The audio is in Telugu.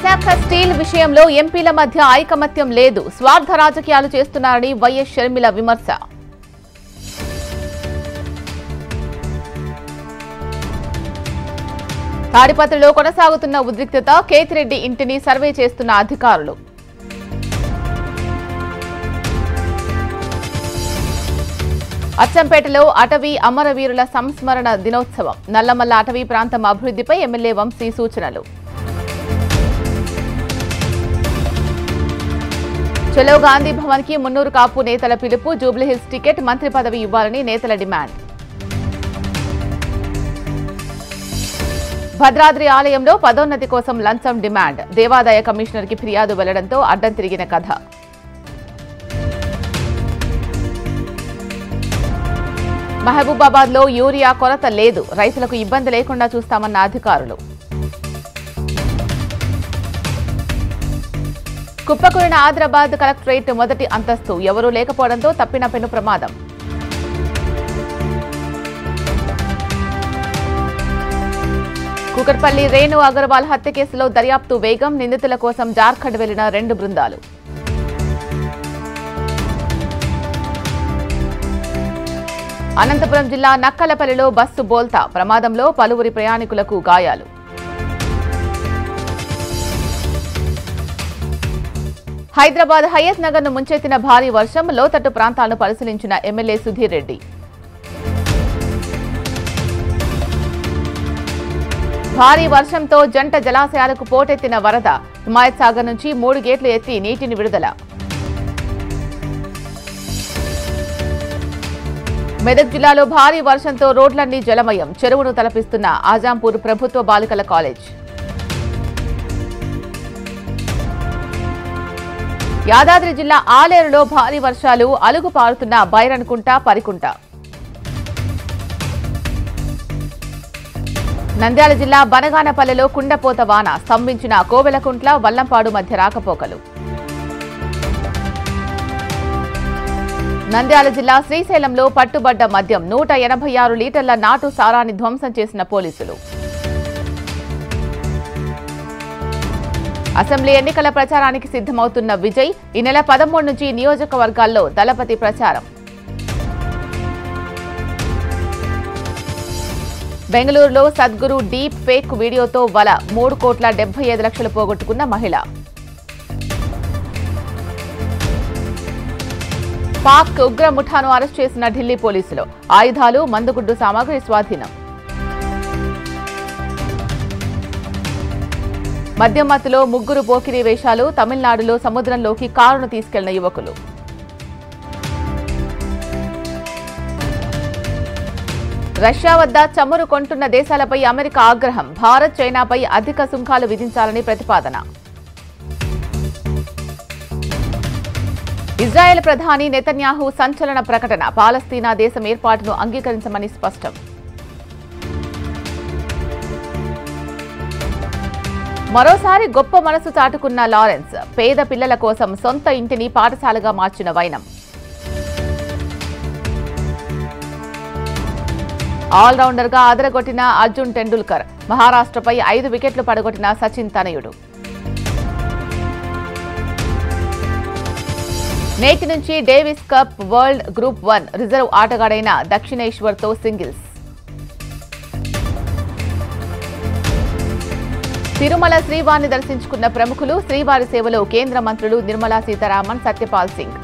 విశాఖ స్టీల్ విషయంలో ఎంపీల మధ్య ఐకమత్యం లేదు, స్వార్థ రాజకీయాలు చేస్తున్నారని వైఎస్ షర్మిల విమర్శ. తాడిపత్రిలో కొనసాగుతున్న ఉద్రిక్తత, కేతిరెడ్డి ఇంటిని సర్వే చేస్తున్న అధికారులు. అచ్చంపేటలో అటవీ అమరవీరుల సంస్మరణ దినోత్సవం. నల్లమల్ల అటవీ ప్రాంతం అభివృద్ధిపై ఎమ్మెల్యే వంశీ సూచనలు. చలో గాంధీ భవన్ కి మున్నూరు కాపు నేతల పిలుపు. జూబ్లీహిల్స్ టికెట్, మంత్రి పదవి ఇవ్వాలని నేతల డిమాండ్. భద్రాద్రి ఆలయంలో పదోన్నతి కోసం లంచం డిమాండ్. దేవాదాయ కమిషనర్ కి ఫిర్యాదు వెళ్లడంతో అడ్డం తిరిగిన కథ. మహబూబాబాద్ లో యూరియా కొరత లేదు, రైతులకు ఇబ్బంది లేకుండా చూస్తామన్న అధికారులు. కుప్పకూలిన ఆదిలాబాద్ కలెక్టరేట్ మొదటి అంతస్తు, ఎవరూ లేకపోవడంతో తప్పిన పెను ప్రమాదం. కూకట్పల్లి రేణు అగర్వాల్ హత్య కేసులో దర్యాప్తు వేగం. నిందితుల కోసం జార్ఖండ్ వెళ్లిన 2 బృందాలు. అనంతపురం జిల్లా నక్కలపల్లిలో బస్సు బోల్తా, ప్రమాదంలో పలువురి ప్రయాణికులకు గాయాలు. హైదరాబాద్ హయత్ నగర్ ను ముంచెత్తిన భారీ వర్షం, లోతట్టు ప్రాంతాలను పరిశీలించిన ఎమ్మెల్యే సుధీర్ రెడ్డి. భారీ వర్షంతో జంట జలాశయాలకు పోటెత్తిన వరద, హిమాయత్ సాగర్ నుంచి 3 గేట్లు ఎత్తి నీటిని విడుదల. మెదక్ జిల్లాలో భారీ వర్షంతో రోడ్లన్నీ జలమయం, చెరువును తలపిస్తున్న ఆజాంపూర్ ప్రభుత్వ బాలికల కాలేజ్. యాదాద్రి జిల్లా ఆలేరులో భారీ వర్షాలు, అలుగు పారుతున్న బైరన్కుంట, పరికుంట. నంద్యాల జిల్లా బనగానపల్లెలో కుండపోత వాన, స్తంభించిన కోవెలకుంట్ల, వల్లంపాడు మధ్య రాకపోకలు. నంద్యాల జిల్లా శ్రీశైలంలో పట్టుబడ్డ మద్యం, 186 లీటర్ల నాటు సారాన్ని ధ్వంసం చేసిన పోలీసులు. అసెంబ్లీ ఎన్నికల ప్రచారానికి సిద్ధమవుతున్న విజయ్, ఈ నెల 13 నుంచి నియోజకవర్గాల్లో దళపతి ప్రచారం. బెంగళూరులో సద్గురు డీప్ ఫేక్ వీడియోతో వల, 3,75,00,000 పోగొట్టుకున్న మహిళ. పాక్ ఉగ్ర ముఠాను అరెస్ట్ చేసిన ఢిల్లీ పోలీసులు, ఆయుధాలు, మందుగుడ్డు సామాగ్రి స్వాధీనం. మద్యం మత్తులో 3 పోకిరీ వేషాలు, తమిళనాడులో సముద్రంలోకి కారును తీసుకెళ్లిన యువకులు. రష్యా వద్ద చమురు కొంటున్న దేశాలపై అమెరికా ఆగ్రహం, భారత్, చైనాపై అధిక సుంకాలు విధించాలని ప్రతిపాదన. ఇజ్రాయెల్ ప్రధాని నెతన్యాహు సంచలన ప్రకటన, పాలస్తీనా దేశం ఏర్పాటును అంగీకరించమని స్పష్టం. మరోసారి గొప్ప మనసు చాటుకున్న లారెన్స్, పేద పిల్లల కోసం సొంత ఇంటిని పాఠశాలగా మార్చిన వైనం. ఆల్రౌండర్ గా అదరగొట్టిన అర్జున్ టెండూల్కర్, మహారాష్ట్రపై 5 వికెట్లు పడగొట్టిన సచిన్ తనయుడు. నేటి నుంచి Davis Cup World Group 1 reserve ఆటగాడైన దక్షిణేశ్వర్తో సింగిల్స్. తిరుమల శ్రీవారిని దర్శించుకున్న ప్రముఖులు, శ్రీవారి సేవలో కేంద్ర మంత్రులు నిర్మలా సీతారామన్, సత్యపాల్ సింగ్.